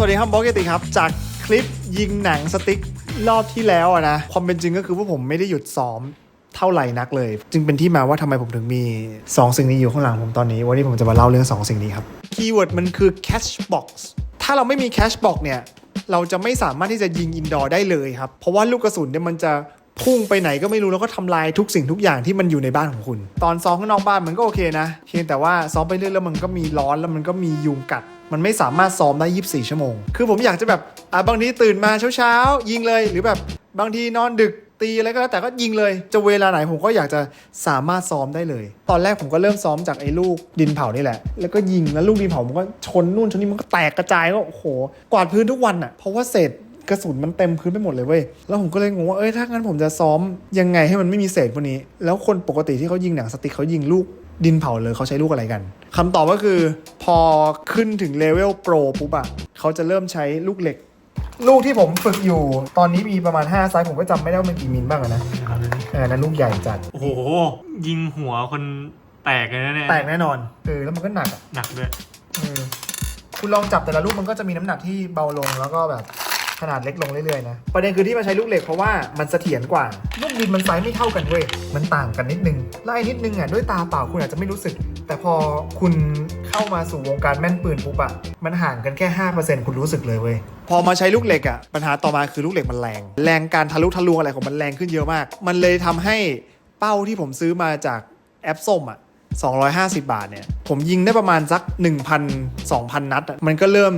วัสดีครับบอสเกติครับจากคลิปยิงหนังสติ๊กรอบที่แล้วนะความเป็นจริงก็คือว่าผมไม่ได้หยุดซ้อมเท่าไหร่นักเลยจึงเป็นที่มาว่าทำไมผมถึงมี2สิ่งนี้อยู่ข้างหลังผมตอนนี้วันนี้ผมจะมาเล่าเรื่อง2สิ่งนี้ครับคีย์เวิร์ดมันคือ catch box ถ้าเราไม่มี catch box เนี่ยเราจะไม่สามารถที่จะยิงอินดอร์ได้เลยครับเพราะว่าลูกกระสุนเนี่ยมันจะพุ่งไปไหนก็ไม่รู้แล้วก็ทำลายทุกสิ่งทุกอย่างที่มันอยู่ในบ้านของคุณตอนซ้อมข้างนอกบ้านมันก็โอเคนะเพียงแต่ว่าซ้อมไปเรื่อยแล้วมันก็มีร้อนแล้วมันก็มียุงกัดมันไม่สามารถซ้อมได้24ชั่วโมงคือผมอยากจะแบบบางทีตื่นมาเช้ายิงเลยหรือแบบบางทีนอนดึกตีอะไรก็แล้วแต่ก็ยิงเลยจะเวลาไหนผมก็อยากจะสามารถซ้อมได้เลยตอนแรกผมก็เริ่มซ้อมจากไอ้ลูกดินเผานี่แหละแล้วก็ยิงแล้วลูกดินเผามันก็ชนนู่นชนนี่มันก็แตกกระจายก็โอ้โหกวาดพื้นทุกวันอ่ะเพราะว่าเศษกระสุนมันเต็มพื้นไปหมดเลยเว้ยแล้วผมก็เลยงงว่าถ้างั้นผมจะซ้อมยังไงให้มันไม่มีเศษพวกนี้แล้วคนปกติที่เขายิงหนังสติ๊กเขายิงลูกดินเผาเลยเขาใช้ลูกอะไรกันคำตอบก็คือพอขึ้นถึงเลเวลโปรปุ๊บอะเขาจะเริ่มใช้ลูกเหล็กลูกที่ผมฝึกอยู่ตอนนี้มีประมาณ5ไซส์ผมก็จำไม่ได้ว่ามันกี่มิลบ้างนะนั่นลูกใหญ่จัดโอ้โหยิงหัวคนแตกเลยนะเนี่ยแตกแน่นอนแล้วมันก็หนักด้วยคุณลองจับแต่ละลูกมันก็จะมีน้ำหนักที่เบาลงแล้วก็แบบขนาดเล็กลงเรื่อยๆนะประเด็นคือที่มาใช้ลูกเหล็กเพราะว่ามันเสถียรกว่าลูกดินมันไซส์ไม่เท่ากันเว้ยมันต่างกันนิดนึงและไอ้นิดนึงอ่ะด้วยตาเปล่าคุณอาจจะไม่รู้สึกแต่พอคุณเข้ามาสู่วงการแม่นปืนปุ๊บอ่ะมันห่างกันแค่ 5% คุณรู้สึกเลยเว้ยพอมาใช้ลูกเหล็กอ่ะปัญหาต่อมาคือลูกเหล็กมันแรงการทะลุทะลวงอะไรของมันแรงขึ้นเยอะมากมันเลยทำให้เป้าที่ผมซื้อมาจากแอปส้มอ่ะ250 บาทเนี่ยผมยิงได้ประมาณสัก 1,000-2,000 นัดมันก็เริ่ม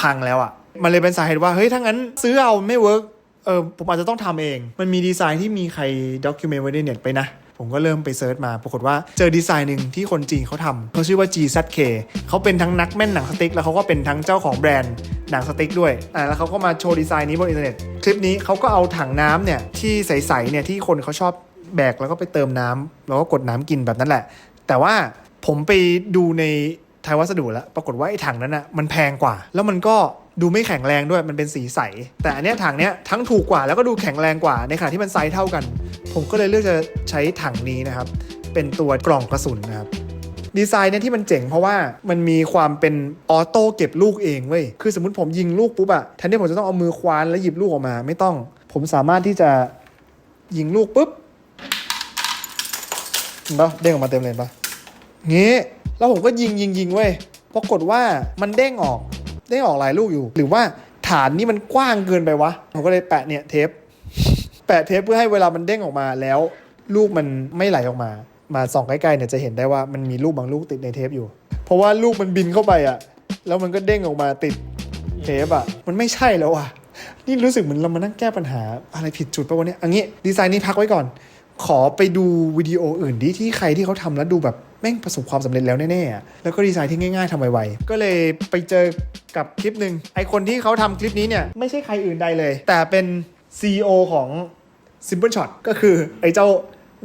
พังแล้วอ่ะมันเลยเป็นสาเหตุว่าเฮ้ยถ้างั้นซื้อเอาไม่เวิร์กผมอาจจะต้องทำเองมันมีดีไซน์ที่มีใครด็อกิวเมนต์ไว้ในเน็ตไปนะผมก็เริ่มไปเซิร์ชมาปรากฏว่าเจอดีไซน์หนึ่งที่คนจีนเขาทำเขาชื่อว่า GZK เขาเป็นทั้งนักแม่นหนังสติ๊กแล้วเขาก็เป็นทั้งเจ้าของแบรนด์หนังสติ๊กด้วยแล้วเขาก็มาโชว์ดีไซน์นี้บนอินเทอร์เน็ตคลิปนี้เขาก็เอาถังน้ำเนี่ยที่ใสๆเนี่ยที่คนเขาชอบแบกแล้วก็ไปเติมน้ำแล้วก็กดน้ำกินแบบนั้นแหละแต่ว่าผมไปดูในไทยวัสดุแล้วปรากฏว่าไอ้ถังนั้นน่ะมันแพงกว่าแล้วมันก็ดูไม่แข็งแรงด้วยมันเป็นสีใสแต่อันเนี้ยถังเนี้ยทั้งถูกกว่าแล้วก็ดูแข็งแรงกว่าในขณะที่มันไซส์เท่ากันผมก็เลยเลือกจะใช้ถังนี้นะครับเป็นตัวกล่องกระสุนนะครับดีไซน์เนี่ยที่มันเจ๋งเพราะว่ามันมีความเป็นออโต้เก็บลูกเองเว้ยคือสมมติผมยิงลูกปุ๊บอะแทนที่ผมจะต้องเอามือคว้านแล้วหยิบลูกออกมาไม่ต้องผมสามารถที่จะยิงลูกปุ๊บเห็นปะเด้งออกมาเต็มเลยปะงี้แล้วผมก็ยิงเว้ยปรากฏว่ามันเด้งออกหลายลูกอยู่หรือว่าฐานนี่มันกว้างเกินไปวะผมก็เลยแปะเนี่ยเทปเพื่อให้เวลามันเด้งออกมาแล้วลูกมันไม่ไหลออกมาส่องใกล้ๆเนี่ยจะเห็นได้ว่ามันมีลูกบางลูกติดในเทปอยู่เพราะว่าลูกมันบินเข้าไปอ่ะแล้วมันก็เด้งออกมาติดเทปอ่ะมันไม่ใช่แล้วอ่ะนี่รู้สึกเหมือนเรามานั่งแก้ปัญหาอะไรผิดจุดป่ะวะเนี่ยอันนี้ดีไซน์นี้พักไว้ก่อนขอไปดูวิดีโออื่นที่ใครที่เขาทำแล้วดูแบบแม่งประสบความสำเร็จแล้วแน่ๆแล้วก็ดีไซน์ที่ง่ายๆทำไวๆก็เลยไปเจอกับคลิปหนึ่งไอคนที่เขาทำคลิปนี้เนี่ยไม่ใช่ใครอื่นใดเลยแต่เป็น CEO ของ Simple Shot ก็คือไอเจ้า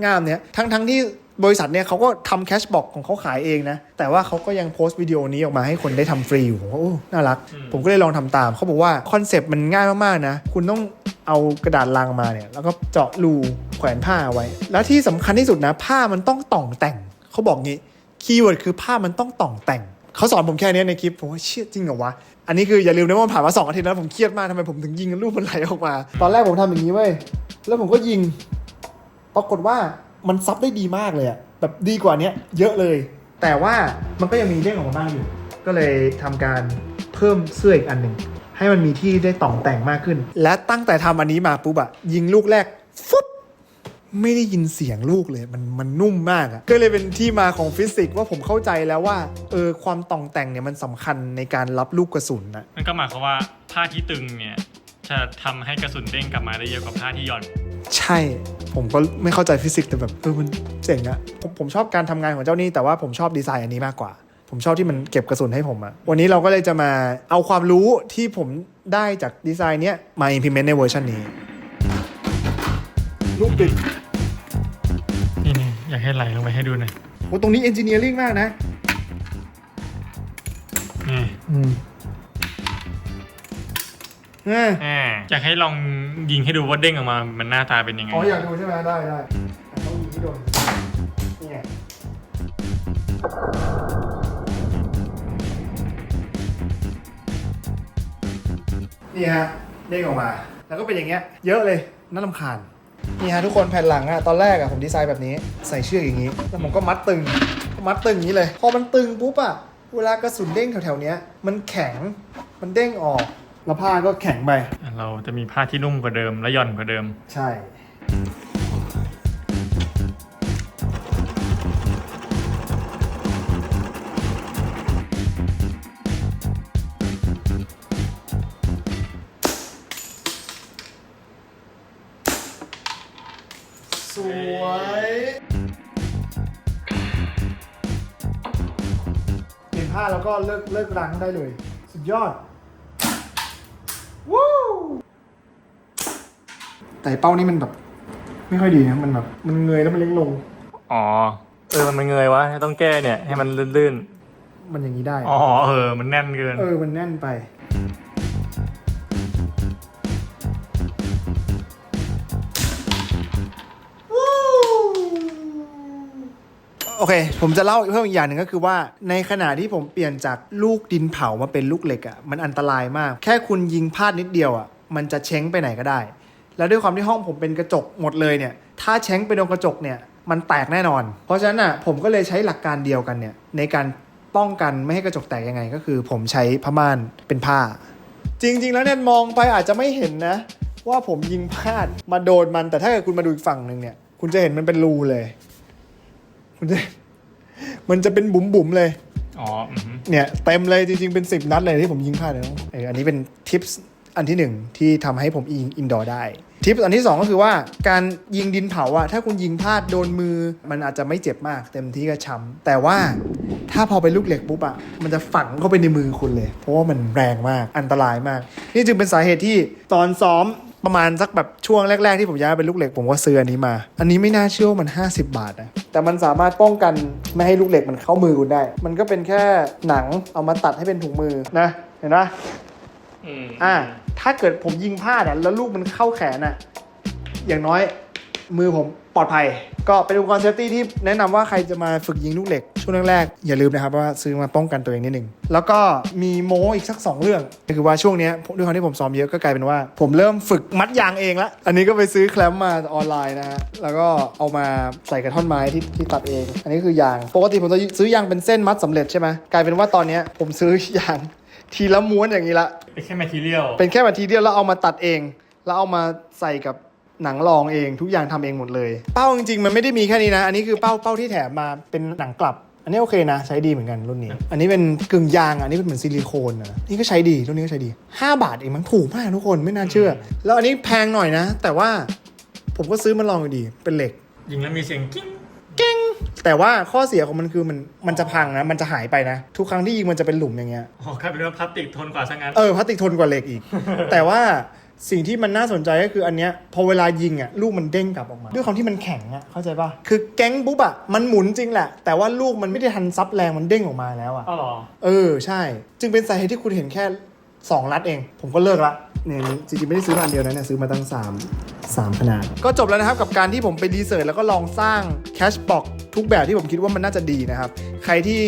ง่ามเนี่ยทั้งที่บริษัทเนี่ยเขาก็ทำแคชบ็อกของเขาขายเองนะแต่ว่าเขาก็ยังโพสต์วิดีโอนี้ออกมาให้คนได้ทำฟรีอยู่ผมก็น่ารักผมก็เลยลองทำตามเขาบอกว่าคอนเซปต์มันง่ายมากๆนะคุณต้องเอากระดาษลังมาเนี่ยแล้วก็เจาะรูแขวนผ้าไว้แล้วที่สำคัญที่สุดนะผ้ามันต้องต่องแต่งเขาบอกงี้คีย์เวิร์ดคือผ้ามันต้องต่องแต่งเขาสอนผมแค่นี้ในคลิปผมว่าเชี่ยจริงเหรอวะอันนี้คืออย่าลืมนะว่าผ่านมา2 อาทิตย์แล้วผมเครียดมากทำไมผมถึงยิงลูกมันไหลออกมาตอนแรกผมทำอย่างนี้เว้ยแล้วผมก็ยิงปรากฏว่ามันซับได้ดีมากเลยอะแบบดีกว่านี้เยอะเลยแต่ว่ามันก็ยังมีเด้งออกมาบ้างอยู่ก็เลยทำการเพิ่มเสื้ออีกอันหนึ่งให้มันมีที่ได้ต่องแต่งมากขึ้นและตั้งแต่ทำอันนี้มาปุ๊บอะยิงลูกแรกฟุ๊บไม่ได้ยินเสียงลูกเลยมันนุ่มมากอะก็เลยเป็นที่มาของฟิสิกส์ว่าผมเข้าใจแล้วว่าความต่องแต่งเนี่ยมันสำคัญในการรับลูกกระสุนนะมันก็หมายความว่าผ้าที่ตึงเนี่ยจะทำให้กระสุนเด้งกลับมาได้เยอะกว่าผ้าที่หย่อนใช่ผมก็ไม่เข้าใจฟิสิกส์แต่แบบมันเจ๋งอะผมชอบการทำงานของเจ้านี่แต่ว่าผมชอบดีไซน์อันนี้มากกว่าผมชอบที่มันเก็บกระสุนให้ผมอะวันนี้เราก็เลยจะมาเอาความรู้ที่ผมได้จากดีไซน์เนี้ยมา implement ในเวอร์ชันนี้ลูกติดนี่อยากให้ไหลลงไปให้ดูหน่อยโอ้ตรงนี้ engineering มากนะอยากให้ลองยิงให้ดูว่าเด้งออกมามันหน้าตาเป็นยังไงอยากดูใช่ไหมได้ต้องยิงที่โดนนี่ไง นี่ฮะเด้งออกมา แล้วก็เป็นอย่างเงี้ยเยอะเลยน่ารำคาญนี่ฮะทุกคนแผ่นหลังอะตอนแรกอะผมดีไซน์แบบนี้ใส่เชือกอย่างนี้แล้วผมก็มัดตึงอย่างนี้เลยพอมันตึงปุ๊บอะเวลากระสุนเด้งแถวๆเนี้ยมันแข็งมันเด้งออกแล้วผ้าก็แข็งไป เราจะมีผ้าที่นุ่มกว่าเดิมและหย่อนกว่าเดิม ใช่สวยเปลี่ยนผ้าแล้วก็เลิกรังได้เลย สุดยอดวู้แต่เป้านี่มันแบบไม่ค่อยดีนะมันแบบมันเงยแล้วมันเล็กลง อ๋อมันเงยวะต้องแก้เนี่ยให้มันลื่น มันอย่างนี้ได้ ๆอ๋อมันแน่นเกิน มันแน่นไปโอเค ผมจะเล่าเพิ่มอีกอย่างหนึ่งก็คือว่าในขณะที่ผมเปลี่ยนจากลูกดินเผามาเป็นลูกเหล็กอ่ะมันอันตรายมากแค่คุณยิงพลาดนิดเดียวอ่ะมันจะเช้งไปไหนก็ได้ แล้วด้วยความที่ห้องผมเป็นกระจกหมดเลยเนี่ยถ้าเช้งไปโดนกระจกเนี่ยมันแตกแน่นอนเพราะฉะนั้นอ่ะผมก็เลยใช้หลักการเดียวกันเนี่ยในการป้องกันไม่ให้กระจกแตกยังไงก็คือผมใช้ผ้าม่านเป็นผ้า จริงๆแล้วเนี่ยมองไปอาจจะไม่เห็นนะว่าผมยิงพลาดมาโดนมันแต่ถ้าเกิดคุณมาดูอีกฝั่งหนึ่งเนี่ยคุณจะเห็นมันเป็นรูเลยมันจะเป็นบุ๋มๆเลย อ๋อ เนี่ยเต็มเลยจริงๆเป็น10 นัดเลยที่ผมยิงพลาดเลยนะอันนี้เป็นทิปส์อันที่1ที่ทำให้ผมยิงอินดอร์ได้ทิปอันที่2ก็คือว่าการยิงดินเผาอะถ้าคุณยิงพลาดโดนมือมันอาจจะไม่เจ็บมากเต็มที่ก็ช้ำแต่ว่าถ้าพอเป็นลูกเหล็กปุ๊บอะมันจะฝังเข้าไปในมือคุณเลยเพราะว่ามันแรงมากอันตรายมากนี่จึงเป็นสาเหตุที่ตอนซ้อมประมาณสักแบบช่วงแรกๆที่ผมย้ายเป็นลูกเหล็กผมก็ซื้ออันนี้มาอันนี้ไม่น่าเชื่อว่ามัน50 บาทนะแต่มันสามารถป้องกันไม่ให้ลูกเหล็กมันเข้ามือคุณได้มันก็เป็นแค่หนังเอามาตัดให้เป็นถุงมือนะเห็นไหมถ้าเกิดผมยิงพลาดอ่ะแล้วลูกมันเข้าแขนอ่ะอย่างน้อยมือผมปลอดภัยก็เป็นอุปกรณ์เซฟตี้ที่แนะนำว่าใครจะมาฝึกยิงลูกเหล็กช่วงแรกๆอย่าลืมนะครับว่าซื้อมาป้องกันตัวเองนิดนึงแล้วก็มีโม้อีกสัก2 เรื่องก็คือว่าช่วงนี้ด้วยความที่ผมซ้อมเยอะก็กลายเป็นว่าผมเริ่มฝึกมัดยางเองละอันนี้ก็ไปซื้อแคลมมาออนไลน์นะฮะแล้วก็เอามาใส่กระท่อนไม้ที่ตัดเองอันนี้คือยางปกติผมจะซื้อยางเป็นเส้นมัดสำเร็จใช่ไหมกลายเป็นว่าตอนนี้ผมซื้อยางทีละม้วนอย่างนี้ละ เป็นแค่ material เป็นแค่materialแล้วเอามาตัดเองแล้วเอามาใส่กับหนังรองเองทุกอย่างทำเองหมดเลยเป้าจริงๆมันไม่ได้มีแค่นี้นะอันนี้คือเป้าที่แถมมาเป็นหนังกลับอันนี้โอเคนะใช้ดีเหมือนกันรุ่นนี้อันนี้เป็นกึ่งยางอันนี้เป็นเหมือนซิลิโคนนะนี่ก็ใช้ดีรุ่นนี้ก็ใช้ดี5 บาทเองมันถูกมากทุกคนไม่น่าเชื่อแล้วอันนี้แพงหน่อยนะแต่ว่าผมก็ซื้อมาลองดูดีเป็นเหล็ก ยิงแล้วมีเสียงกิ้ง แต่ว่าข้อเสียของมันคือมันจะพังนะมันจะหายไปนะทุกครั้งที่ยิงมันจะเป็นหลุมอย่างเงี้ย อ๋อกลายเป็นว่าพลาสติกทนกว่าซะงั้น พลาสติกทนกว่าเหล็กอีก แต่ว่าสิ่งที่มันน่าสนใจก็คืออันเนี้ยพอเวลายิงอ่ะลูกมันเด้งกลับออกมาด้วยความที่มันแข็งอ่ะเข้าใจป่ะคือแก๊งปุ๊บอ่ะมันหมุนจริงแหละแต่ว่าลูกมันไม่ได้ทันซับแรงมันเด้งออกมาแล้วอ่ะ อ๋อเหรอ ใช่จึงเป็นสาเหตุที่คุณเห็นแค่2 นัดเองผมก็เลิกละเนี่ยจริงๆไม่ได้ซื้อมาอันเดียวนะเนี่ยซื้อมาตั้ง3 ขนาดก็จบแล้วนะครับกับการที่ผมไปรีเสิร์ชแล้วก็ลองสร้างแคชบ็อกทุกแบบที่ผมคิดว่ามันน่าจะดีนะครับใครที่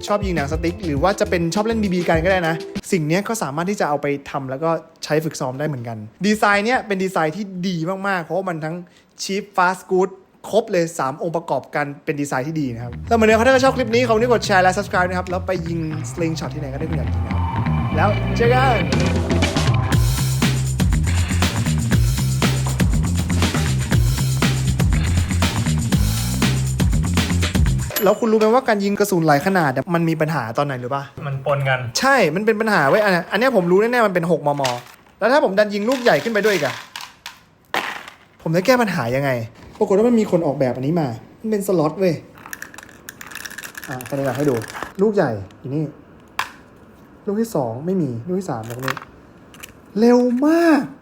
ชอบยิงหนังสติ๊กหรือว่าจะเป็นชอบเล่น BB กันก็ได้นะสิ่งนี้ก็สามารถที่จะเอาไปทำแล้วก็ใช้ฝึกซ้อมได้เหมือนกันดีไซน์เนี้ยเป็นดีไซน์ที่ดีมากๆเพราะว่ามันทั้ง cheap fast good ครบเลย3 องค์ประกอบกันเป็นดีไซน์ที่ดีนะครับแล้วเหมือนเดิมถ้าชอบคลิปนี้ขอบคุณที่กดแชร์และ subscribe นะครับแล้วไปยิง sling shot ที่ไหนก็ได้คุณอยากยิงนะครับแล้วเจอกันแล้วคุณรู้ไหมว่าการยิงกระสุนหลายขนาดมันมีปัญหาตอนไหนหรือปะมันปนกัน ใช่มันเป็นปัญหาเว้ยอันนี้ผมรู้แน่ๆมันเป็น6 มม. แล้วถ้าผมดันยิงลูกใหญ่ขึ้นไปด้วยอีกอะผมจะแก้ปัญหายังไงปรากฏว่ามันมีคนออกแบบอันนี้มามันเป็นสล็อตเว้ยกันอยากให้ดูลูกใหญ่อยู่นี่ลูกที่2ไม่มีลูกที่3แล้วก็นี้เร็วมาก